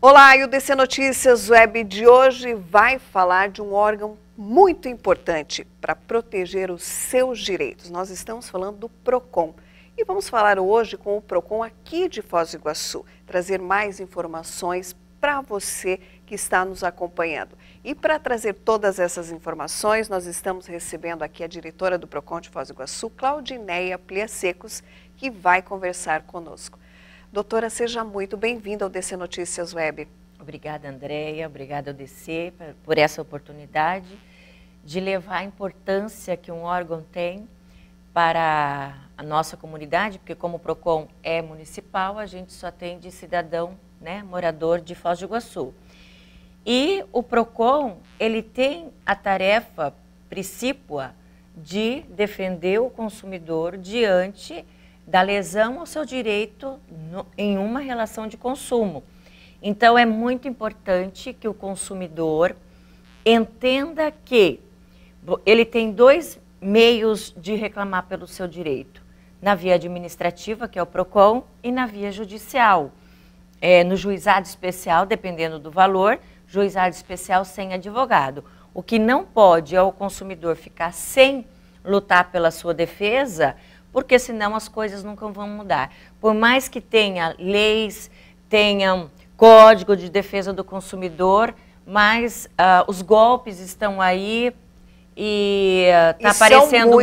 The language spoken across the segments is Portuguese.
Olá, e o DC Notícias Web de hoje vai falar de um órgão muito importante para proteger os seus direitos. Nós estamos falando do PROCON e vamos falar hoje com o PROCON aqui de Foz do Iguaçu, trazer mais informações para você que está nos acompanhando. E para trazer todas essas informações, nós estamos recebendo aqui a diretora do PROCON de Foz do Iguaçu, Claudineia Pliasecos, que vai conversar conosco. Doutora, seja muito bem-vinda ao DC Notícias Web. Obrigada, Andréia. Obrigada ao DC por essa oportunidade de levar a importância que um órgão tem para a nossa comunidade, porque como o PROCON é municipal, a gente só atende cidadão, né, morador de Foz do Iguaçu. E o PROCON, ele tem a tarefa precípua de defender o consumidor diante da lesão ao seu direito em uma relação de consumo. Então, é muito importante que o consumidor entenda que ele tem dois meios de reclamar pelo seu direito. Na via administrativa, que é o PROCON, e na via judicial. No juizado especial, dependendo do valor, juizado especial sem advogado. O que não pode é o consumidor ficar sem lutar pela sua defesa, porque senão as coisas nunca vão mudar. Por mais que tenha leis, tenha código de defesa do consumidor, mas os golpes estão aí e está aparecendo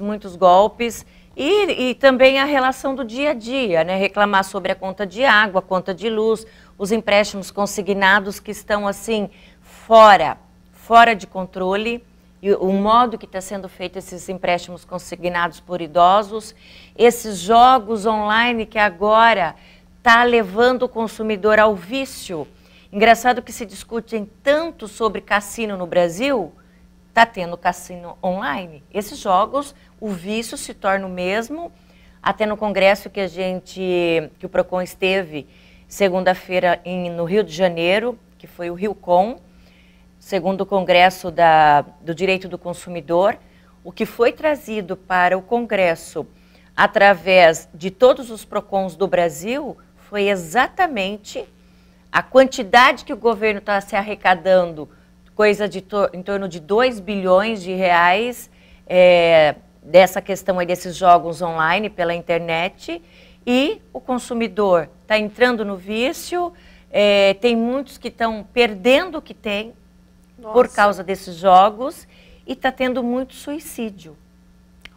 muitos golpes. E também a relação do dia a dia, né? Reclamar sobre a conta de água, a conta de luz, os empréstimos consignados que estão assim fora de controle. E o modo que está sendo feito esses empréstimos consignados por idosos, esses jogos online que agora está levando o consumidor ao vício. Engraçado que se discute tanto sobre cassino no Brasil, está tendo cassino online. Esses jogos, o vício se torna o mesmo. Até no congresso que o PROCON esteve segunda-feira no Rio de Janeiro, que foi o RioCon, segundo o Congresso do Direito do Consumidor, o que foi trazido para o Congresso através de todos os PROCONs do Brasil foi exatamente a quantidade que o governo está se arrecadando, coisa em torno de 2 bilhões de reais, dessa questão aí desses jogos online pela internet, e o consumidor está entrando no vício, tem muitos que estão perdendo o que tem, por causa desses jogos, e está tendo muito suicídio.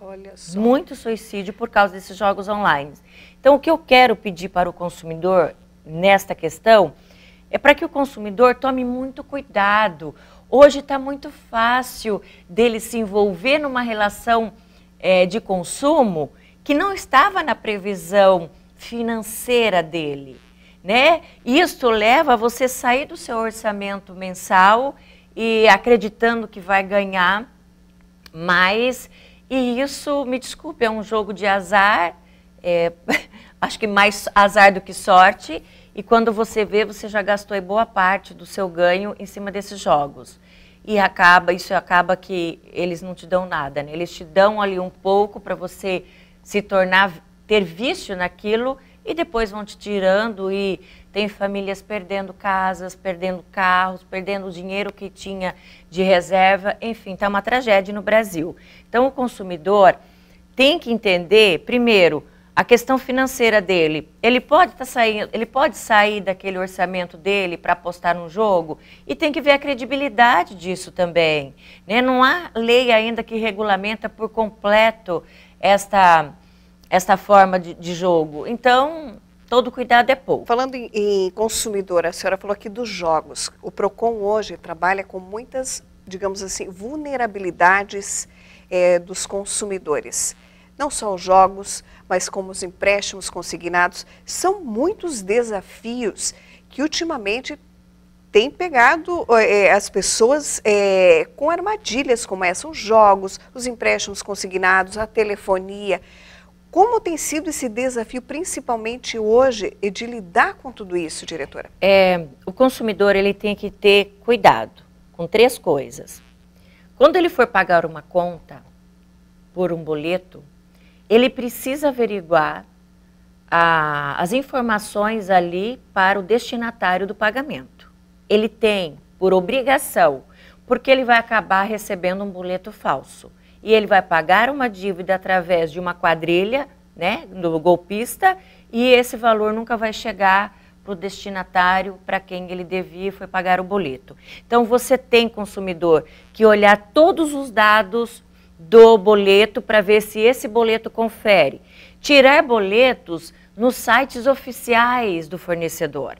Olha só. Muito suicídio por causa desses jogos online. Então, o que eu quero pedir para o consumidor nesta questão é para que o consumidor tome muito cuidado. Hoje está muito fácil dele se envolver numa relação de consumo que não estava na previsão financeira dele, né? Isso leva a você sair do seu orçamento mensal e acreditando que vai ganhar mais, e isso, me desculpe, é um jogo de azar, acho que mais azar do que sorte, e quando você vê, você já gastou aí boa parte do seu ganho em cima desses jogos. E isso acaba que eles não te dão nada, né? Eles te dão ali um pouco para você ter vício naquilo, e depois vão te tirando, e tem famílias perdendo casas, perdendo carros, perdendo o dinheiro que tinha de reserva, enfim, está uma tragédia no Brasil. Então, o consumidor tem que entender, primeiro, a questão financeira dele. Ele pode sair daquele orçamento dele para apostar num jogo, e tem que ver a credibilidade disso também, né? Não há lei ainda que regulamenta por completo esta forma de jogo. Então, todo cuidado é pouco. Falando em consumidor, a senhora falou aqui dos jogos. O PROCON hoje trabalha com muitas, digamos assim, vulnerabilidades dos consumidores. Não só os jogos, mas como os empréstimos consignados. São muitos desafios que ultimamente têm pegado as pessoas com armadilhas como essa, os jogos, os empréstimos consignados, a telefonia. Como tem sido esse desafio, principalmente hoje, de lidar com tudo isso, diretora? O consumidor ele tem que ter cuidado com 3 coisas. Quando ele for pagar uma conta por um boleto, ele precisa averiguar as informações ali para o destinatário do pagamento. Ele tem por obrigação, porque ele vai acabar recebendo um boleto falso. E ele vai pagar uma dívida através de uma quadrilha, né, do golpista, e esse valor nunca vai chegar para o destinatário, para quem ele devia e foi pagar o boleto. Então, você tem, consumidor, que olhar todos os dados do boleto para ver se esse boleto confere. Tirar boletos nos sites oficiais do fornecedor,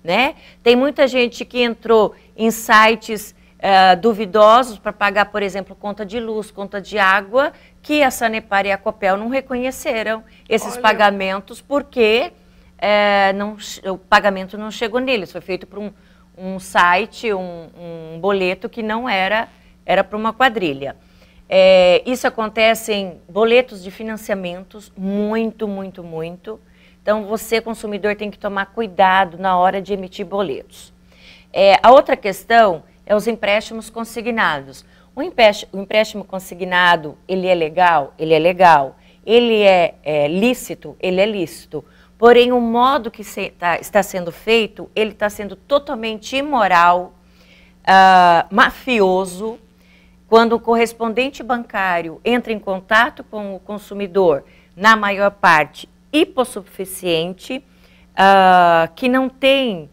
né? Tem muita gente que entrou em sites duvidosos para pagar, por exemplo, conta de luz, conta de água, que a Sanepar e a Copel não reconheceram esses pagamentos porque o pagamento não chegou neles. Foi feito por um site, um boleto que não era para uma quadrilha. Isso acontece em boletos de financiamentos, muito, muito, muito. Então, você, consumidor, tem que tomar cuidado na hora de emitir boletos. A outra questão é os empréstimos consignados. O empréstimo consignado, ele é legal? Ele é legal. Ele é lícito? Ele é lícito. Porém, o modo que está sendo feito, ele está sendo totalmente imoral, mafioso. Quando o correspondente bancário entra em contato com o consumidor, na maior parte hipossuficiente, que não tem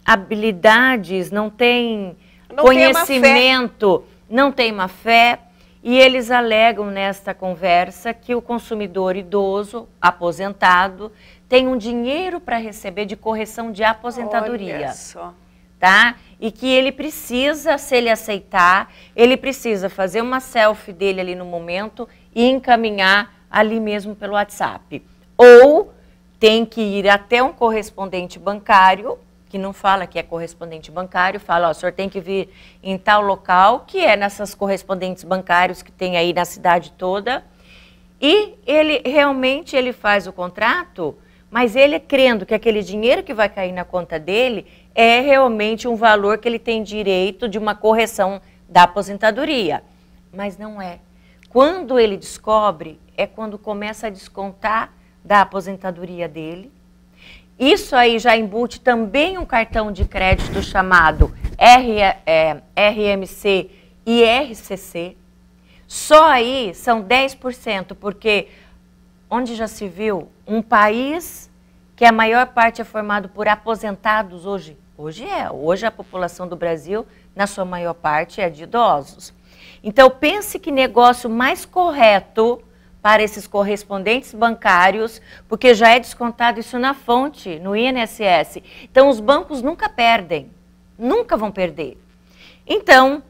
habilidades, não tem conhecimento, não tem má fé, e eles alegam nesta conversa que o consumidor idoso, aposentado, tem um dinheiro para receber de correção de aposentadoria. Olha só. Tá? E que ele precisa, se ele aceitar, ele precisa fazer uma selfie dele ali no momento e encaminhar ali mesmo pelo WhatsApp. Ou tem que ir até um correspondente bancário, que não fala que é correspondente bancário, fala, ó, o senhor tem que vir em tal local, que é nessas correspondentes bancários que tem aí na cidade toda, e ele realmente faz o contrato, mas ele crendo que aquele dinheiro que vai cair na conta dele é realmente um valor que ele tem direito de uma correção da aposentadoria. Mas não é. Quando ele descobre, é quando começa a descontar da aposentadoria dele. Isso aí já embute também um cartão de crédito chamado RMC e RCC. Só aí são 10%, porque onde já se viu um país que a maior parte é formado por aposentados hoje a população do Brasil, na sua maior parte, é de idosos. Então, pense que negócio mais correto para esses correspondentes bancários, porque já é descontado isso na fonte, no INSS. Então, os bancos nunca perdem, nunca vão perder. Então,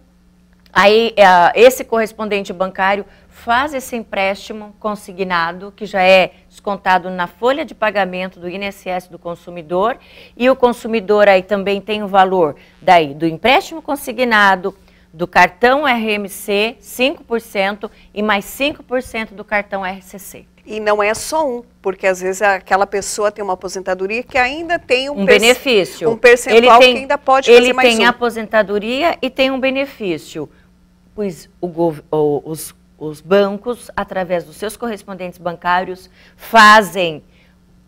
aí esse correspondente bancário faz esse empréstimo consignado, que já é descontado na folha de pagamento do INSS do consumidor, e o consumidor aí também tem o valor daí do empréstimo consignado, do cartão RMC, 5%, e mais 5% do cartão RCC. E não é só um, porque às vezes aquela pessoa tem uma aposentadoria que ainda tem um benefício. Um percentual que ainda pode fazer mais Ele tem aposentadoria e tem um benefício, pois os bancos, através dos seus correspondentes bancários, fazem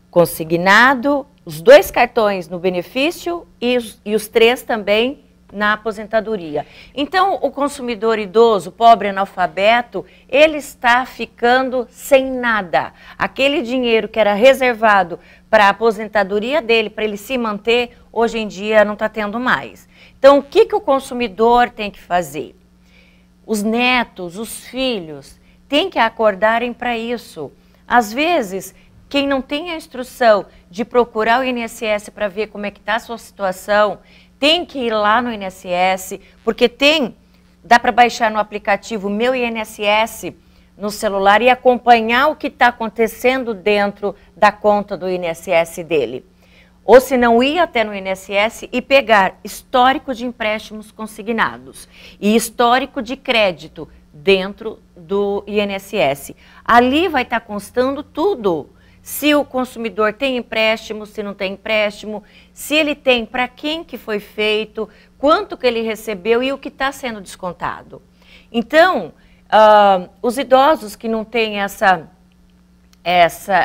consignado, os 2 cartões no benefício e os 3 também na aposentadoria. Então, o consumidor idoso, pobre, analfabeto, ele está ficando sem nada. Aquele dinheiro que era reservado para a aposentadoria dele, para ele se manter, hoje em dia não está tendo mais. Então, o que o consumidor tem que fazer? Os netos, os filhos, têm que acordarem para isso. Às vezes, quem não tem a instrução de procurar o INSS para ver como é que está a sua situação, tem que ir lá no INSS, porque dá para baixar no aplicativo Meu INSS no celular e acompanhar o que está acontecendo dentro da conta do INSS dele. Ou se não, ir até no INSS e pegar histórico de empréstimos consignados e histórico de crédito dentro do INSS. Ali vai estar constando tudo. Se o consumidor tem empréstimo, se não tem empréstimo, se ele tem, para quem que foi feito, quanto que ele recebeu e o que está sendo descontado. Então, os idosos que não têm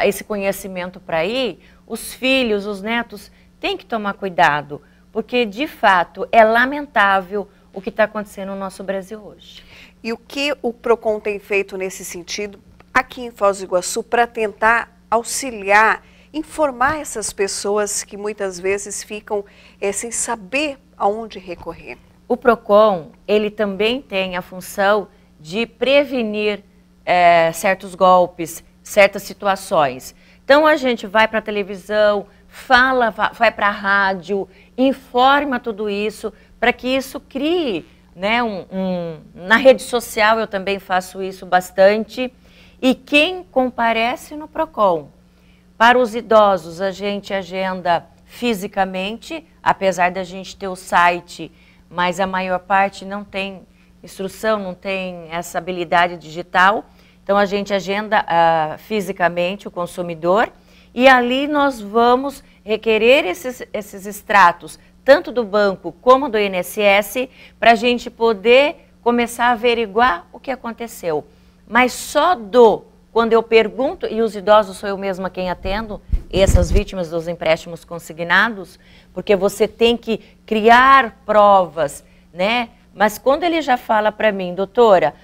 esse conhecimento para ir, os filhos, os netos têm que tomar cuidado, porque de fato é lamentável o que está acontecendo no nosso Brasil hoje. E o que o PROCON tem feito nesse sentido aqui em Foz do Iguaçu para tentar auxiliar, informar essas pessoas que muitas vezes ficam sem saber aonde recorrer? O PROCON, ele também tem a função de prevenir certos golpes, certas situações. Então a gente vai para a televisão, vai para a rádio, informa tudo isso, para que isso crie, né, na rede social eu também faço isso bastante. E quem comparece no PROCON? Para os idosos, a gente agenda fisicamente, apesar da gente ter o site, mas a maior parte não tem instrução, não tem essa habilidade digital. Então, a gente agenda fisicamente o consumidor e ali nós vamos requerer esses extratos, tanto do banco como do INSS, para a gente poder começar a averiguar o que aconteceu. Mas só quando eu pergunto, e os idosos sou eu mesma quem atendo, essas vítimas dos empréstimos consignados, porque você tem que criar provas, né? Mas quando ele já fala para mim, doutora,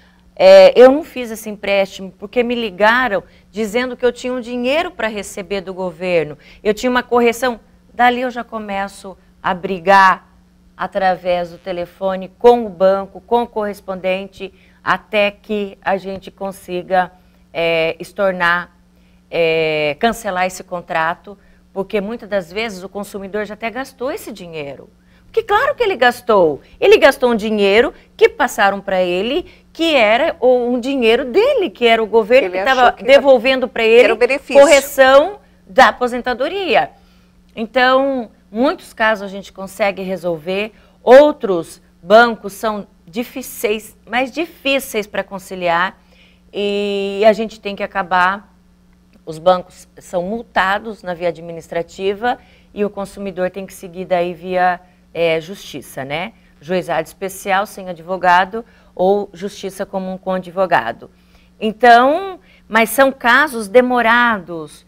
eu não fiz esse empréstimo porque me ligaram dizendo que eu tinha um dinheiro para receber do governo, eu tinha uma correção, dali eu já começo a brigar através do telefone com o banco, com o correspondente, até que a gente consiga cancelar esse contrato, porque muitas das vezes o consumidor já até gastou esse dinheiro. Porque claro que ele gastou um dinheiro que passaram para ele, que era um dinheiro dele, que era o governo que estava devolvendo para ele correção da aposentadoria. Então, muitos casos a gente consegue resolver, outros bancos são mais difíceis para conciliar e a gente tem que acabar, os bancos são multados na via administrativa e o consumidor tem que seguir daí via justiça, né? Juizado especial sem advogado ou justiça comum com advogado. Então, mas são casos demorados,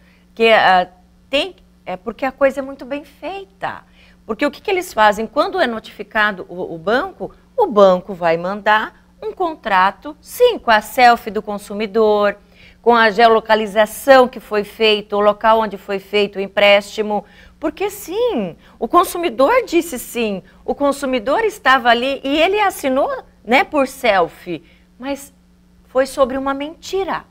porque a coisa é muito bem feita. Porque o que eles fazem? Quando é notificado o banco vai mandar um contrato, sim, com a selfie do consumidor, com a geolocalização que foi feito, o local onde foi feito o empréstimo, porque sim, o consumidor disse sim, o consumidor estava ali e ele assinou, né, por selfie, mas foi sobre uma mentira.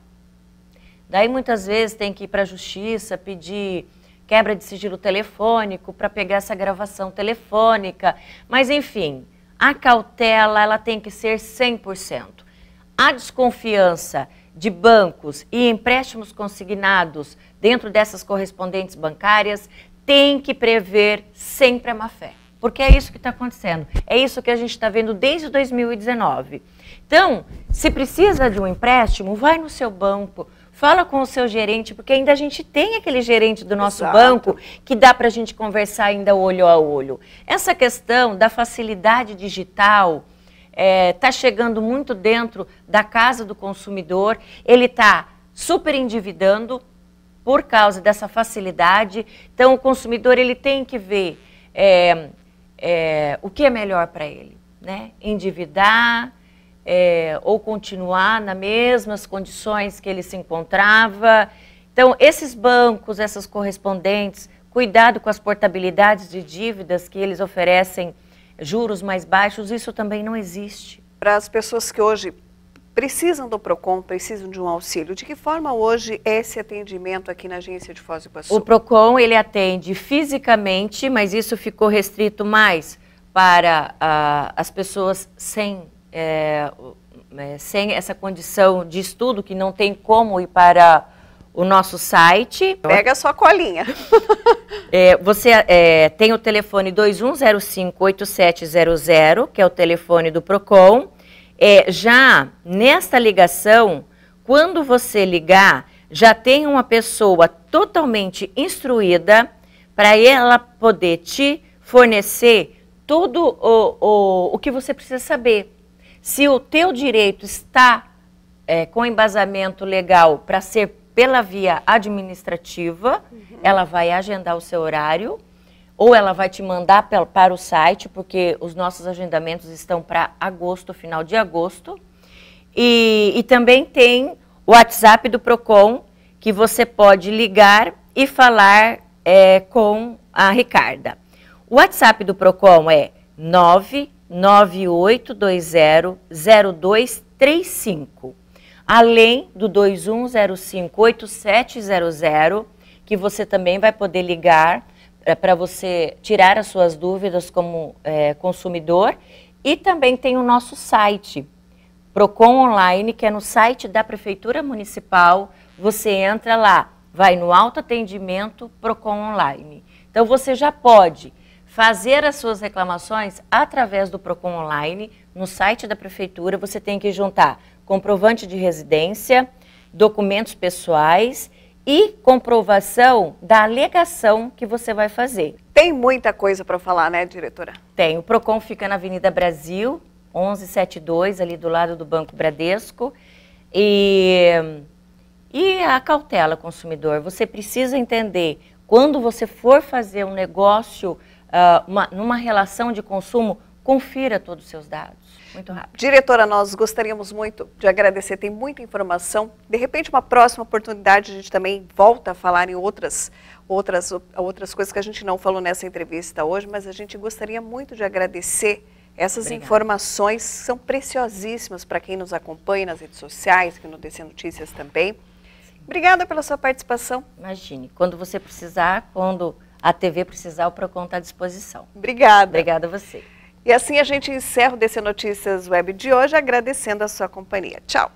Daí muitas vezes tem que ir para a justiça, pedir quebra de sigilo telefônico para pegar essa gravação telefônica, mas enfim, a cautela ela tem que ser 100%. A desconfiança de bancos e empréstimos consignados dentro dessas correspondentes bancárias tem que prever sempre a má-fé, porque é isso que está acontecendo, é isso que a gente está vendo desde 2019. Então, se precisa de um empréstimo, vai no seu banco, fala com o seu gerente, porque ainda a gente tem aquele gerente do nosso banco que dá para a gente conversar ainda olho a olho. Essa questão da facilidade digital está chegando muito dentro da casa do consumidor, ele está super endividando por causa dessa facilidade. Então, o consumidor ele tem que ver o que é melhor para ele, né? Endividar, ou continuar nas mesmas condições que ele se encontrava. Então, esses bancos, essas correspondentes, cuidado com as portabilidades de dívidas que eles oferecem, juros mais baixos, isso também não existe. Para as pessoas que hoje precisam do PROCON, precisam de um auxílio, de que forma hoje é esse atendimento aqui na agência de Foz do Iguaçu? O PROCON, ele atende fisicamente, mas isso ficou restrito mais para as pessoas sem essa condição de estudo, que não tem como ir para o nosso site. Pega a sua colinha. Você tem o telefone 2105-8700, que é o telefone do PROCON. Já nesta ligação, quando você ligar, já tem uma pessoa totalmente instruída para ela poder te fornecer tudo o que você precisa saber. Se o teu direito está com embasamento legal para ser pela via administrativa, ela vai agendar o seu horário, ou ela vai te mandar para o site, porque os nossos agendamentos estão para agosto, final de agosto. E também tem o WhatsApp do PROCON, que você pode ligar e falar com a Ricarda. O WhatsApp do PROCON é 998200235, além do 21058700, que você também vai poder ligar para você tirar as suas dúvidas como consumidor. E também tem o nosso site, PROCON Online, que é no site da Prefeitura Municipal. Você entra lá, vai no autoatendimento PROCON Online. Então você já pode fazer as suas reclamações através do PROCON Online, no site da Prefeitura. Você tem que juntar comprovante de residência, documentos pessoais e comprovação da alegação que você vai fazer. Tem muita coisa para falar, né, diretora? Tem. O PROCON fica na Avenida Brasil, 1172, ali do lado do Banco Bradesco. E a cautela, consumidor, você precisa entender, quando você for fazer um negócio, numa relação de consumo, confira todos os seus dados. Muito rápido. Diretora, nós gostaríamos muito de agradecer, tem muita informação. De repente, uma próxima oportunidade, a gente também volta a falar em outras coisas que a gente não falou nessa entrevista hoje, mas a gente gostaria muito de agradecer essas informações, que são preciosíssimas para quem nos acompanha nas redes sociais, aqui no DC Notícias também. Obrigada pela sua participação. Imagine, quando você precisar, quando a TV precisar, o PROCON está à disposição. Obrigada. Obrigada a você. E assim a gente encerra o DC Notícias Web de hoje, agradecendo a sua companhia. Tchau.